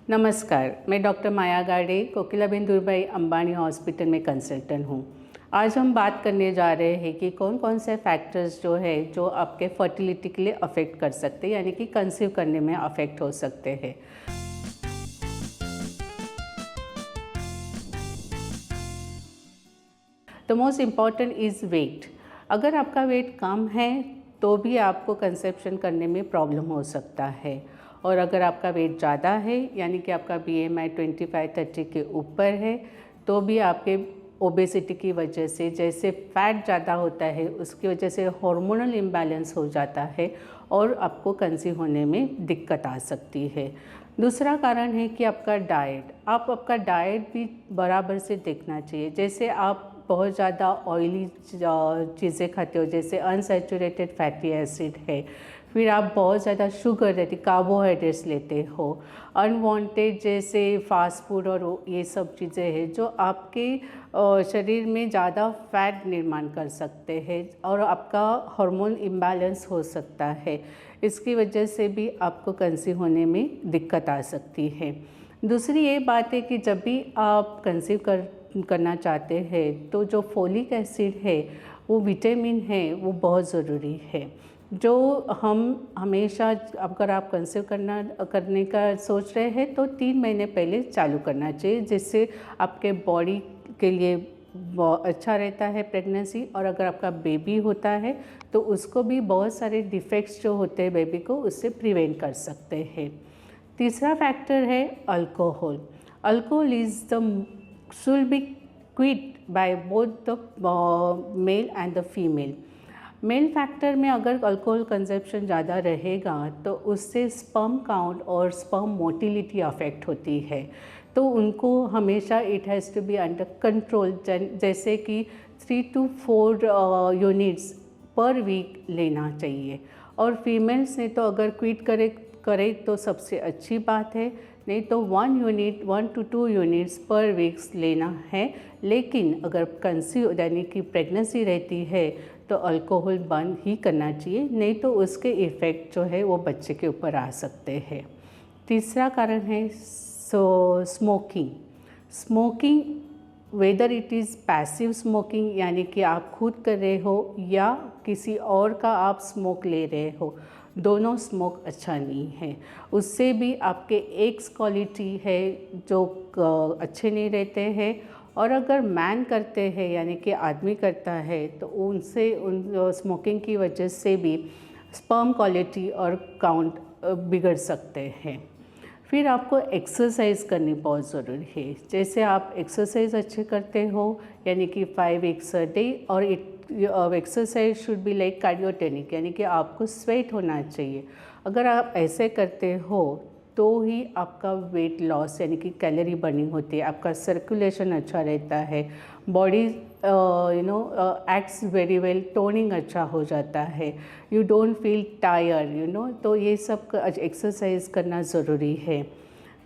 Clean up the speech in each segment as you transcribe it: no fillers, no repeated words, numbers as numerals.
नमस्कार, मैं डॉक्टर माया गाडे कोकिलाबेन दुर्बाई अंबानी हॉस्पिटल में कंसल्टेंट हूँ। आज हम बात करने जा रहे हैं कि कौन कौन से फैक्टर्स जो है जो आपके फर्टिलिटी के लिए अफेक्ट कर सकते हैं, यानी कि कंसीव करने में अफेक्ट हो सकते हैं। The most important is weight. अगर आपका वेट कम है तो भी आपको कंसेप्शन करने में प्रॉब्लम हो सकता है, और अगर आपका वेट ज़्यादा है यानी कि आपका BMI 25-30 के ऊपर है तो भी आपके ओबेसिटी की वजह से, जैसे फैट ज़्यादा होता है उसकी वजह से हार्मोनल इम्बैलेंस हो जाता है और आपको कंसीव होने में दिक्कत आ सकती है। दूसरा कारण है कि आपका आपका डाइट भी बराबर से देखना चाहिए। जैसे आप बहुत ज़्यादा ऑयली चीज़ें खाते हो, जैसे अनसैचुरेटेड फैटी एसिड है, फिर आप बहुत ज़्यादा शुगर रहती कार्बोहाइड्रेट्स लेते हो, अनवांटेड जैसे फास्ट फूड और ये सब चीज़ें हैं जो आपके शरीर में ज़्यादा फैट निर्माण कर सकते हैं और आपका हार्मोन इम्बैलेंस हो सकता है। इसकी वजह से भी आपको कंसीव होने में दिक्कत आ सकती है। दूसरी ये बात है कि जब भी आप कंसीव करना चाहते हैं तो जो फोलिक एसिड है, वो विटामिन है, वो बहुत ज़रूरी है, जो हम हमेशा, अगर आप कंसीव करने का सोच रहे हैं तो 3 महीने पहले चालू करना चाहिए, जिससे आपके बॉडी के लिए अच्छा रहता है प्रेगनेंसी। और अगर आपका बेबी होता है तो उसको भी बहुत सारे डिफेक्ट्स जो होते हैं बेबी को, उससे प्रिवेंट कर सकते हैं। तीसरा फैक्टर है alcohol. Alcohol is the should be quit by both the male and the female. Male factor में अगर अल्कोहल कंजप्शन ज़्यादा रहेगा तो उससे स्पर्म काउंट और स्पर्म मोटिलिटी अफेक्ट होती है, तो उनको हमेशा it has to be under control, जैसे कि 3 to 4 यूनिट्स पर वीक लेना चाहिए। और फीमेल्स ने तो अगर क्विट करे तो सबसे अच्छी बात है, नहीं तो 1 to 2 यूनिट्स पर वीक्स लेना है। लेकिन अगर कंसीव यानी कि प्रेगनेंसी रहती है तो अल्कोहल बंद ही करना चाहिए, नहीं तो उसके इफ़ेक्ट जो है वो बच्चे के ऊपर आ सकते हैं। तीसरा कारण है smoking, whether it is passive smoking यानी कि आप खुद कर रहे हो या किसी और का आप स्मोक ले रहे हो, दोनों स्मोक अच्छा नहीं है। उससे भी आपके एग्स क्वालिटी है जो अच्छे नहीं रहते हैं। और अगर मैन करते हैं यानी कि आदमी करता है तो उनसे स्मोकिंग की वजह से भी स्पर्म क्वालिटी और काउंट बिगड़ सकते हैं। फिर आपको एक्सरसाइज करनी बहुत ज़रूरी है। जैसे आप एक्सरसाइज अच्छे करते हो यानी कि 5 weeks a day, और एक्सरसाइज शुड बी लाइक कार्डियोटेनिक, यानी कि आपको स्वेट होना चाहिए। अगर आप ऐसे करते हो तो ही आपका वेट लॉस यानी कि कैलोरी बर्निंग होती है, आपका सर्कुलेशन अच्छा रहता है, body acts very well, toning अच्छा हो जाता है, यू डोंट फील टायर तो ये सब एक्सरसाइज करना ज़रूरी है।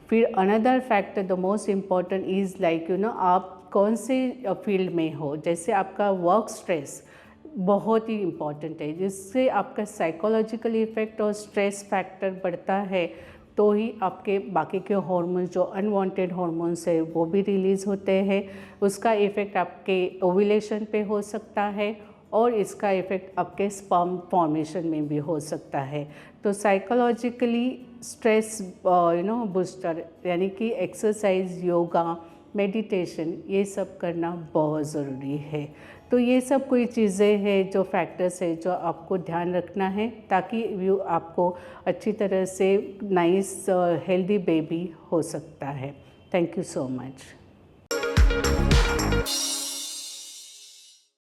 फिर another factor the most important is like आप कौन से फील्ड में हो। जैसे आपका वर्क स्ट्रेस बहुत ही इम्पॉर्टेंट है, जिससे आपका साइकोलॉजिकल इफ़ेक्ट और स्ट्रेस फैक्टर बढ़ता है तो ही आपके बाकी के हार्मोन्स जो अनवांटेड हार्मोन्स है वो भी रिलीज़ होते हैं। उसका इफ़ेक्ट आपके ओव्यूलेशन पे हो सकता है और इसका इफ़ेक्ट आपके स्पर्म फॉर्मेशन में भी हो सकता है। तो साइकोलॉजिकली स्ट्रेस बूस्टर यानी कि एक्सरसाइज, योगा, मेडिटेशन, ये सब करना बहुत ज़रूरी है। तो ये सब कोई चीज़ें हैं जो फैक्टर्स है जो आपको ध्यान रखना है, ताकि आपको अच्छी तरह से नाइस हेल्दी बेबी हो सकता है। Thank you so much.